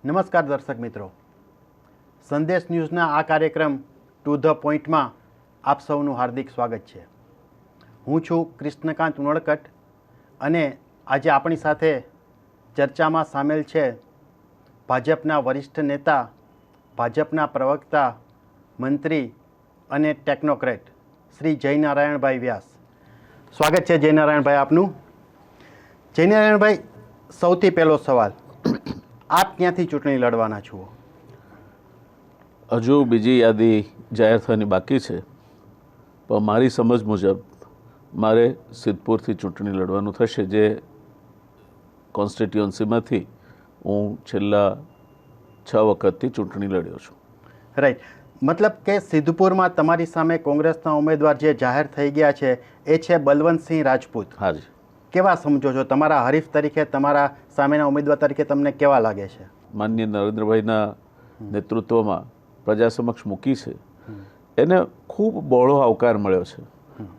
નમસ્કાર દર્શક મિત્રો, સંદેશ ન્યૂઝના આ કાર્યક્રમ ટુ ધ પોઈન્ટમાં આપ સૌનું હાર્દિક સ્વાગત છે. હું છું કૃષ્ણકાંત ઉનડકટ અને આજે આપણી સાથે ચર્ચામાં સામેલ છે ભાજપના વરિષ્ઠ નેતા, ભાજપના પ્રવક્તા, મંત્રી અને ટેકનોક્રેટ શ્રી જયનારાયણભાઈ વ્યાસ. સ્વાગત છે જયનારાયણભાઈ આપનું. જયનારાયણભાઈ, સૌથી પહેલો સવાલ, આપ ક્યાંથી ચૂંટણી લડવાના છો? હજુ બીજી યાદી જાહેર થવાની બાકી છે, પણ મારી સમજ મુજબ મારે સિદ્ધપુરથી ચૂંટણી લડવાનું થશે, જે કોન્સ્ટિટ્યુઅન્સીમાંથી હું છેલ્લા 6 વખતથી ચૂંટણી લડ્યો છું. રાઈટ, મતલબ કે સિદ્ધપુરમાં તમારી સામે કોંગ્રેસના ઉમેદવાર જે જાહેર થઈ ગયા છે એ છે બલવંતસિંહ રાજપૂત. હાજી. કેવા સમજો છો? તમારા હરીફ તરીકે, તમારા સામેના ઉમેદવાર તરીકે તમને કેવા લાગે છે? માનનીય નરેન્દ્રભાઈના નેતૃત્વમાં પ્રજા સમક્ષ મૂકી છે, એને ખૂબ બહોળો આવકાર મળ્યો છે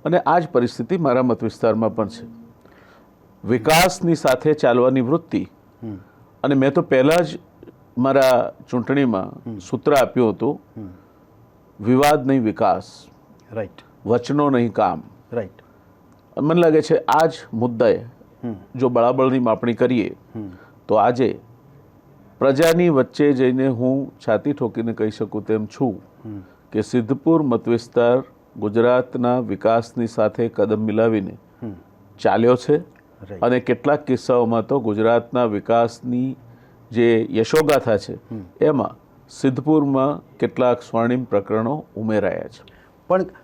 અને આ જ પરિસ્થિતિ મારા મત વિસ્તારમાં પણ છે. વિકાસની સાથે ચાલવાની વૃત્તિ, અને મેં તો પહેલાં જ મારા ચૂંટણીમાં સૂત્ર આપ્યું હતું, વિવાદ નહીં વિકાસ, રાઈટ, વચનો નહીં કામ. રાઈટ. મને લાગે છે આ જ મુદ્દાએ જો બળાબળની માપણી કરીએ તો આજે પ્રજાની વચ્ચે જઈને હું છાતી ઠોકીને કહી શકું તેમ છું કે સિદ્ધપુર મતવિસ્તાર ગુજરાતના વિકાસની સાથે કદમ મિલાવીને ચાલ્યો છે અને કેટલાક કિસ્સાઓમાં તો ગુજરાતના વિકાસની જે યશોગાથા છે એમાં સિદ્ધપુરમાં કેટલાક સ્વર્ણિમ પ્રકરણો ઉમેરાયા છે. પણ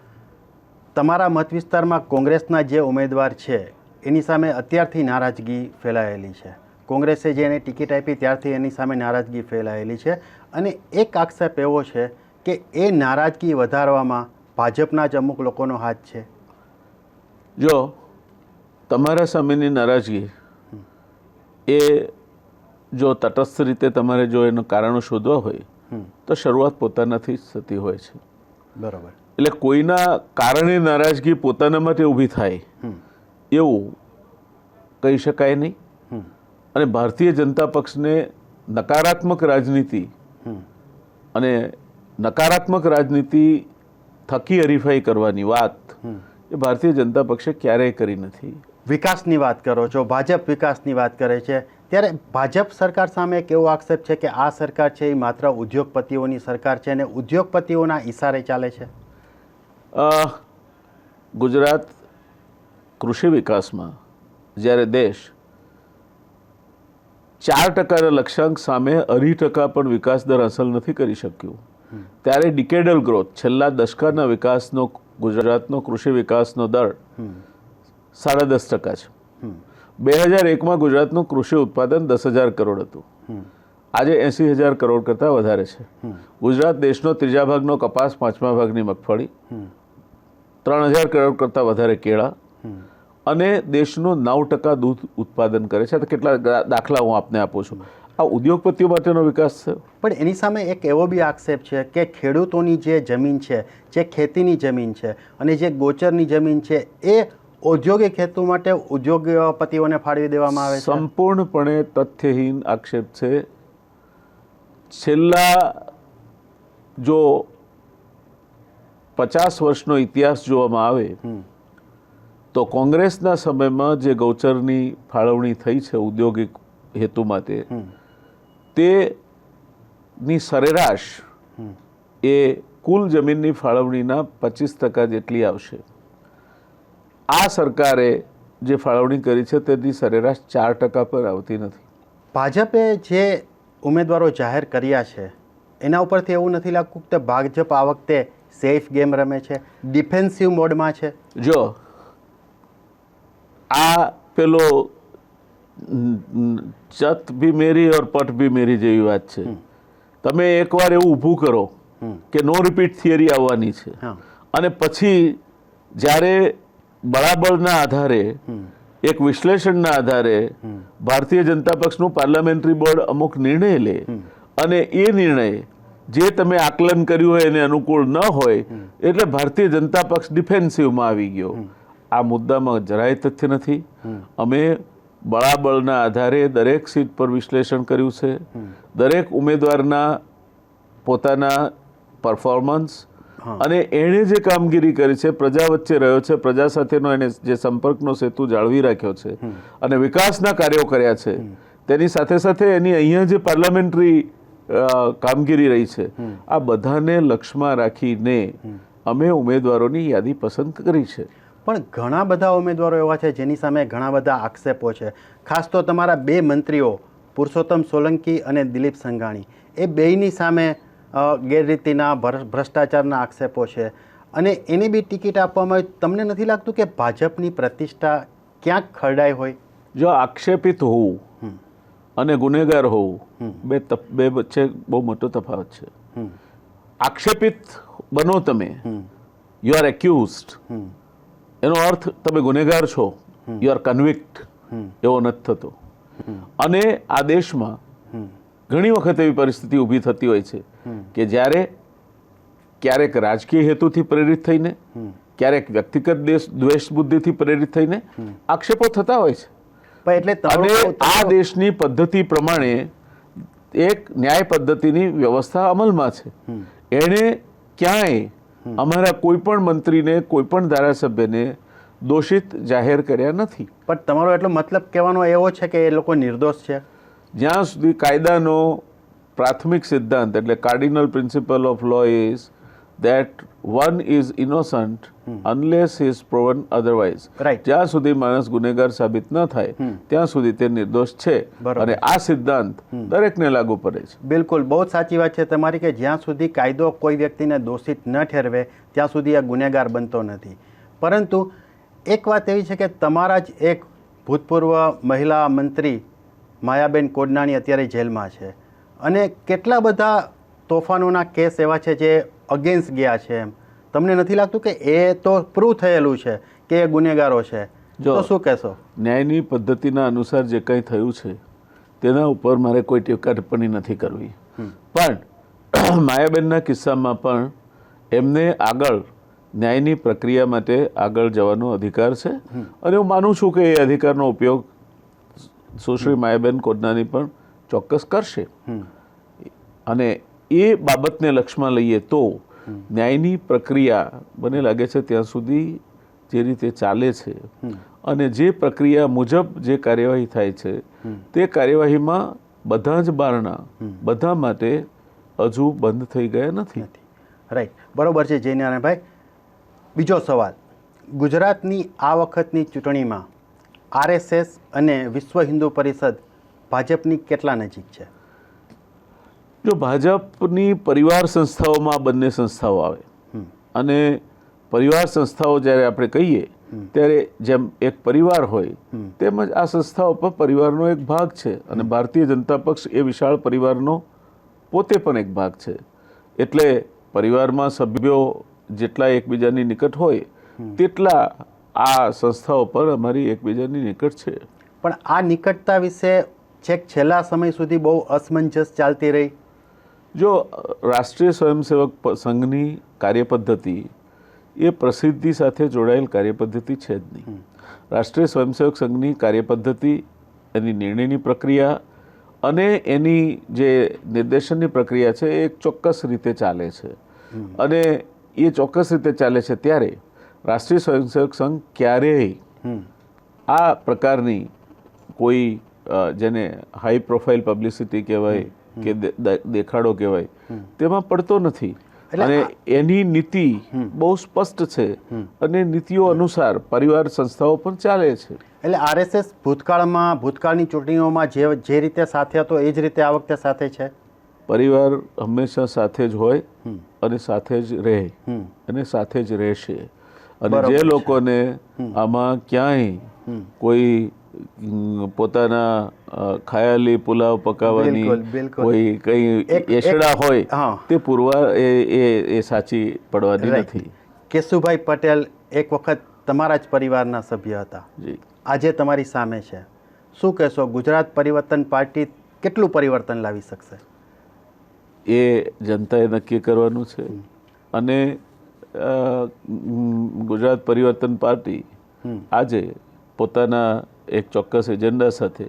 તમારા મત વિસ્તારમાં કોંગ્રેસના જે ઉમેદવાર છે એની સામે અત્યારથી નારાજગી ફેલાયેલી છે. કોંગ્રેસે જે એને ટિકિટ આપી ત્યારથી એની સામે નારાજગી ફેલાયેલી છે અને એક આક્ષેપ એવો છે કે એ નારાજગી વધારવામાં ભાજપના જ અમુક લોકોનો હાથ છે. જો તમારા સામેની નારાજગી એ જો તટસ્થ રીતે તમારે જો એનું કારણો શોધવા હોય તો શરૂઆત પોતાનાથી જ થતી હોય છે. બરાબર. એટલે કોઈના કારણે નારાજગી પોતાના માટે ઊભી થાય એવું કહી શકાય નહીં. અને ભારતીય જનતા પક્ષને નકારાત્મક રાજનીતિ અને નકારાત્મક રાજનીતિ થકી હરીફાઈ કરવાની વાત એ ભારતીય જનતા પક્ષે ક્યારેય કરી નથી. વિકાસની વાત કરો છો, ભાજપ વિકાસની વાત કરે છે, ત્યારે ભાજપ સરકાર સામે એક એવો આક્ષેપ છે કે આ સરકાર છે એ માત્ર ઉદ્યોગપતિઓની સરકાર છે અને ઉદ્યોગપતિઓના ઇશારે ચાલે છે. ગુજરાત કૃષિ વિકાસમાં જ્યારે દેશ 4% લક્ષ્યાંક સામે 2.5% પણ વિકાસ દર હાંસલ નથી કરી શક્યું, ત્યારે ડિકેડલ ગ્રોથ, છેલ્લા દશકાના વિકાસનો ગુજરાતનો કૃષિ વિકાસનો દર 10.5% છે. 2001માં ગુજરાતનું કૃષિ ઉત્પાદન 10,000 કરોડ હતું, આજે 80,000 કરોડ કરતાં વધારે છે. ગુજરાત દેશનો 3જા ભાગનો કપાસ, 5મા ભાગની મગફળી, 3,000 કરોડ કરતાં વધારે કેળા અને દેશનું 9% દૂધ ઉત્પાદન કરે છે. કેટલા દાખલા હું આપને આપું છું. આ ઉદ્યોગપતિઓ માટેનો વિકાસ છે. પણ એની સામે એક એવો બી આક્ષેપ છે કે ખેડૂતોની જે જમીન છે, જે ખેતીની જમીન છે અને જે ગોચરની જમીન છે એ ઔદ્યોગિક હેતુ માટે ઉદ્યોગપતિઓને ફાળવી દેવામાં આવે છે. સંપૂર્ણપણે તથ્યહીન આક્ષેપ છે. છેલ્લા જો 50 વર્ષનો ઇતિહાસ જોવામાં આવે તો કોંગ્રેસના સમયમાં જે ગૌચરની ફાળવણી થઈ છે ઔદ્યોગિક હેતુ માટે, તેની સરેરાશ એ કુલ જમીનની ફાળવણીના 25% જેટલી આવશે. આ સરકારે જે ફાળવણી કરી છે તેની સરેરાશ 4% પર આવતી નથી. ભાજપે જે ઉમેદવારો જાહેર કર્યા છે એના ઉપરથી એવું નથી લાગતું કે ભાજપ આ વખતે સેફ ગેમ રમે છે, ડિફેન્સિવ મોડમાં છે? જો આ પેલો ચત ભી મેરી ઓર પટ ભી મેરી જેવી વાત છે. તમે એકવાર એવું ઊભું કરો કે નો રિપીટ થિયરી આવવાની છે અને પછી જ્યારે બળાબળના આધારે, એક વિશ્લેષણના આધારે ભારતીય જનતા પક્ષનું પાર્લામેન્ટરી બોર્ડ અમુક નિર્ણય લે અને એ નિર્ણય જે તમે આકલન કર્યું હોય એને અનુકૂળ ન હોય એટલે ભારતીય જનતા પક્ષ ડિફેન્સિવમાં આવી ગયો. આ મુદ્દામાં જરાય તથ્ય નથી. અમે બળાબળના આધારે દરેક સીટ પર વિશ્લેષણ કર્યું છે, દરેક ઉમેદવારના પોતાના પરફોર્મન્સ અને એણે જે કામગીરી કરી છે, પ્રજા વચ્ચે રહ્યો છે, પ્રજા સાથેનો એને જે સંપર્કનો સેતુ જાળવી રાખ્યો છે અને વિકાસના કાર્યો કર્યા છે, તેની સાથે સાથે એની અહીંયા જે પાર્લામેન્ટરી કામગીરી રહી છે, આ બધાને લક્ષમાં રાખીને અમે ઉમેદવારોની યાદી પસંદ કરી છે. પણ ઘણા બધા ઉમેદવારો એવા છે જેની સામે ઘણા બધા આક્ષેપો છે. ખાસ તો તમારા 2 મંત્રીઓ પુરુષોત્તમ સોલંકી અને દિલીપ સંઘાણી, એ બેયની સામે ગેરરીતિના ભ્રષ્ટાચારના આક્ષેપો છે અને એને બી ટિકિટ આપવામાં આવી. તમને નથી લાગતું કે ભાજપની પ્રતિષ્ઠા ક્યાંક ખરડાઈ હોય? જો આક્ષેપિત હોવું અને ગુનેગાર હોવું બે વચ્ચે બહુ મોટો તફાવત છે. આક્ષેપિત બનો તમે, યુ આર એક્યુઝડ, એનો અર્થ તમે ગુનેગાર છો, યુ આર કન્વિક્ટ, એવો નથી થતો. અને આ દેશમાં ઘણી વખત એવી પરિસ્થિતિ ઊભી થતી હોય છે કે જ્યારે ક્યારેક રાજકીય હેતુથી પ્રેરિત થઈને, ક્યારેક વ્યક્તિગત દ્વેષ બુદ્ધિથી પ્રેરિત થઈને આક્ષેપો થતા હોય છે. અને આ દેશની પદ્ધતિ પ્રમાણે એક ન્યાય પદ્ધતિની વ્યવસ્થા અમલમાં છે. એણે ક્યાંય અમારા કોઈ પણ મંત્રીને, કોઈ પણ ધારાસભ્યને દોષિત જાહેર કર્યા નથી. પણ તમારો એટલો મતલબ કહેવાનો એવો છે કે એ લોકો નિર્દોષ છે? જ્યાં સુધી કાયદાનો પ્રાથમિક સિદ્ધાંત એટલે cardinal principle of law is that one is innocent unless he is proven otherwise. Right. જ્યાં સુધી માણસ ગુનેગાર સાબિત ન થાય ત્યાં સુધી તે નિર્દોષ છે. અને આ સિદ્ધાંત દરેકને લાગુ પડે છે. બિલકુલ, બહુ સાચી વાત છે તમારી કે જ્યાં સુધી કાયદો કોઈ વ્યક્તિને દોષિત ન ઠેરવે ત્યાં સુધી આ ગુનેગાર બનતો નથી. પરંતુ એક વાત એવી છે કે તમારા જ એક ભૂતપૂર્વ મહિલા મંત્રી માયાબેન કોડનાણી અત્યારે જેલમાં છે અને કેટલા બધા તોફાનોના કેસ એવા છે જે અગેન્સ્ટ ગયા છે. એમ તમને નથી લાગતું કે એ તો પ્રૂવ થયેલું છે કે એ ગુનેગારો છે? તો શું કહેશો? ન્યાયની પદ્ધતિના અનુસાર જે કંઈ થયું છે તેના ઉપર મારે કોઈ ટીકા ટિપ્પણી નથી કરવી. પણ માયાબેનના કિસ્સામાં પણ એમને આગળ ન્યાયની પ્રક્રિયા માટે આગળ જવાનો અધિકાર છે અને હું માનું છું કે એ અધિકારનો ઉપયોગ સુશ્રી માયાબેન કોડનાની પણ ચોક્કસ કરશે. અને એ બાબતને લક્ષમાં લઈએ તો ન્યાયની પ્રક્રિયા મને લાગે છે ત્યાં સુધી જે રીતે ચાલે છે અને જે પ્રક્રિયા મુજબ જે કાર્યવાહી થાય છે તે કાર્યવાહીમાં બધા જ બારણા બધા માટે હજુ બંધ થઈ ગયા નથી. રાઈટ, બરોબર છે જયનારાયણભાઈ. બીજો સવાલ, ગુજરાતની આ વખતની ચૂંટણીમાં RSS અને વિશ્વ હિન્દુ પરિષદ ભાજપની કેટલા નજીક છે? જો ભાજપની પરિવાર સંસ્થાઓમાં આ બંને સંસ્થાઓ આવે અને પરિવાર સંસ્થાઓ જ્યારે આપણે કહીએ ત્યારે જેમ એક પરિવાર હોય તેમજ આ સંસ્થાઓ પણ પરિવારનો એક ભાગ છે અને ભારતીય જનતા પક્ષ એ વિશાળ પરિવારનો પોતે પણ એક ભાગ છે. એટલે પરિવારમાં સભ્યો જેટલા એકબીજાની નિકટ હોય તેટલા આ સંસ્થાઓ પર અમારી એકબીજાની નિકટ છે. પણ આ નિકટતા વિશે છેક છેલ્લા સમય સુધી બહુ અસમંજસ ચાલતી રહી. જો રાષ્ટ્રીય સ્વયંસેવક સંઘની કાર્યપદ્ધતિ એ પ્રસિદ્ધિ સાથે જોડાયેલ કાર્યપદ્ધતિ છે જ નહીં. રાષ્ટ્રીય સ્વયંસેવક સંઘની કાર્યપદ્ધતિ, એની નિર્ણયની પ્રક્રિયા અને એની જે નિર્દેશનની પ્રક્રિયા છે એ એક ચોક્કસ રીતે ચાલે છે અને એ ચોક્કસ રીતે ચાલે છે. ત્યારે રાષ્ટ્રીય સ્વયંસેવક સંઘ ક્યારેય આ પ્રકારની કોઈ જેને હાઈ પ્રોફાઇલ પબ્લિસિટી કહેવાય કે દેખાડો કહેવાય તેમાં પડતો નથી. અને એની નીતિ બહુ સ્પષ્ટ છે અને નીતિઓ અનુસાર પરિવાર સંસ્થાઓ પણ ચાલે છે. એટલે RSS ભૂતકાળની ચૂંટણીઓમાં જે રીતે સાથે હતો એ જ રીતે આ વખતે સાથે છે. પરિવાર હંમેશા સાથે જ હોય અને સાથે જ રહે અને સાથે જ રહેશે. અને જે લોકોને આમાં ક્યાંય કોઈ પોતાના ખયાલી પુલાવ પકાવવાની કોઈ કઈ એસડા હોય તે પુરવાર એ સાચી પડવાની નથી. કેશુભાઈ પટેલ એક વખત તમારા જ પરિવારના સભ્ય હતા, આજે તમારી સામે છે. શું કહેશો, ગુજરાત પરિવર્તન પાર્ટી કેટલું પરિવર્તન લાવી શકશે? એ જનતાએ નક્કી કરવાનું છે. અને ગુજરાત પરિવર્તન પાર્ટી આજે પોતાના એક ચોક્કસ એજન્ડા સાથે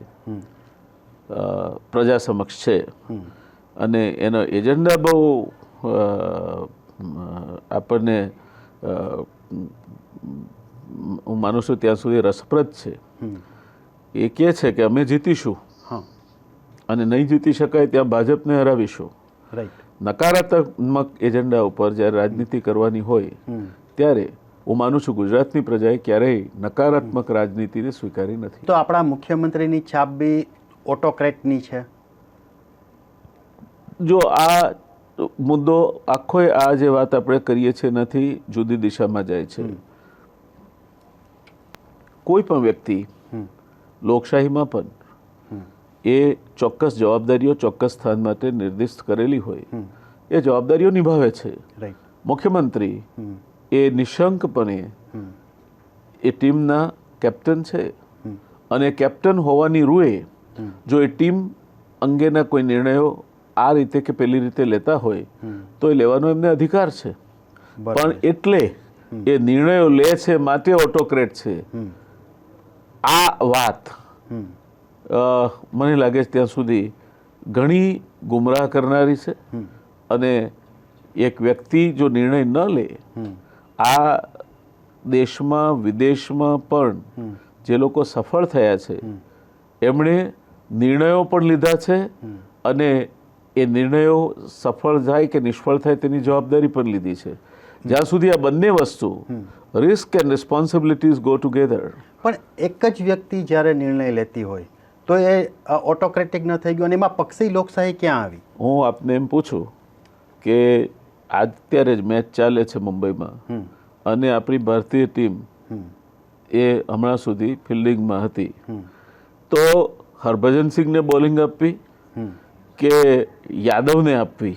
પ્રજા સમક્ષ છે અને એનો એજન્ડા બહુ આપણને હું માનું છું ત્યાં સુધી રસપ્રદ છે. એ કહે છે કે અમે જીતીશું અને નહીં જીતી શકાય ત્યાં ભાજપને હરાવીશું. રાઈટ. નકારાત્મક એજન્ડા ઉપર જ્યારે રાજનીતિ કરવાની હોય ત્યારે હું માનું છું ગુજરાતની પ્રજાએ ક્યારેય નકારાત્મક રાજનીતિને સ્વીકારી નથી. તો આપણા મુખ્યમંત્રીની છાપ બી ઓટોક્રેટની છે. જો આ મુદ્દો આખો આ જે વાત આપણે કરીએ છીએ નથી જુદી દિશામાં જાય છે. કોઈ પણ વ્યક્તિ લોકશાહીમાં પણ એ ચોક્કસ જવાબદારીઓ ચોક્કસ સ્થાન માટે નિર્દિષ્ટ કરેલી હોય એ જવાબદારીઓ નિભાવે છે. મુખ્યમંત્રી એ નિશંકપણે એ ટીમના કેપ્ટન છે અને કેપ્ટન હોવાની રૂએ જો એ ટીમ અંગેના કોઈ નિર્ણયો આ રીતે કે પેલી રીતે લેતા હોય તો એ લેવાનો એમને અધિકાર છે. પણ એટલે એ નિર્ણયો લે છે માટે ઓટોક્રેટ છે. આ વાત મને લાગે છે ત્યાં સુધી ઘણી ગુમરાહ કરનારી છે અને એક વ્યક્તિ જો નિર્ણય ન લે, આ દેશમાં વિદેશમાં પણ જે લોકો સફળ થયા છે એમણે નિર્ણયો પણ લીધા છે અને એ નિર્ણયો સફળ થાય કે નિષ્ફળ થાય તેની જવાબદારી પણ લીધી છે. જ્યાં સુધી આ બંને વસ્તુ risk and responsibilities go together. પણ એક જ વ્યક્તિ જ્યારે નિર્ણય લેતી હોય તો એ ઓટોક્રેટિક ન થઈ ગયું અને એમાં પક્ષી લોકશાહી ક્યાં આવી? હું આપને એમ પૂછું કે અત્યારે જ મેચ ચાલે છે મુંબઈમાં અને આપણી ભારતીય ટીમ એ હમણાં સુધી ફિલ્ડિંગમાં હતી તો હરભજન સિંહને બોલિંગ આપવી કે યાદવને આપવી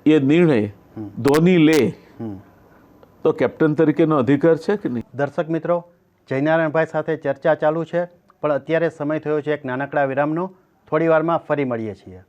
એ નિર્ણય ધોની લે તો કેપ્ટન તરીકેનો અધિકાર છે કે નહીં? દર્શક મિત્રો, જયનારાયણભાઈ સાથે ચર્ચા ચાલુ છે પણ અત્યારે સમય થયો છે એક નાનકડા વિરામનો. થોડી વારમાં ફરી મળીએ છીએ.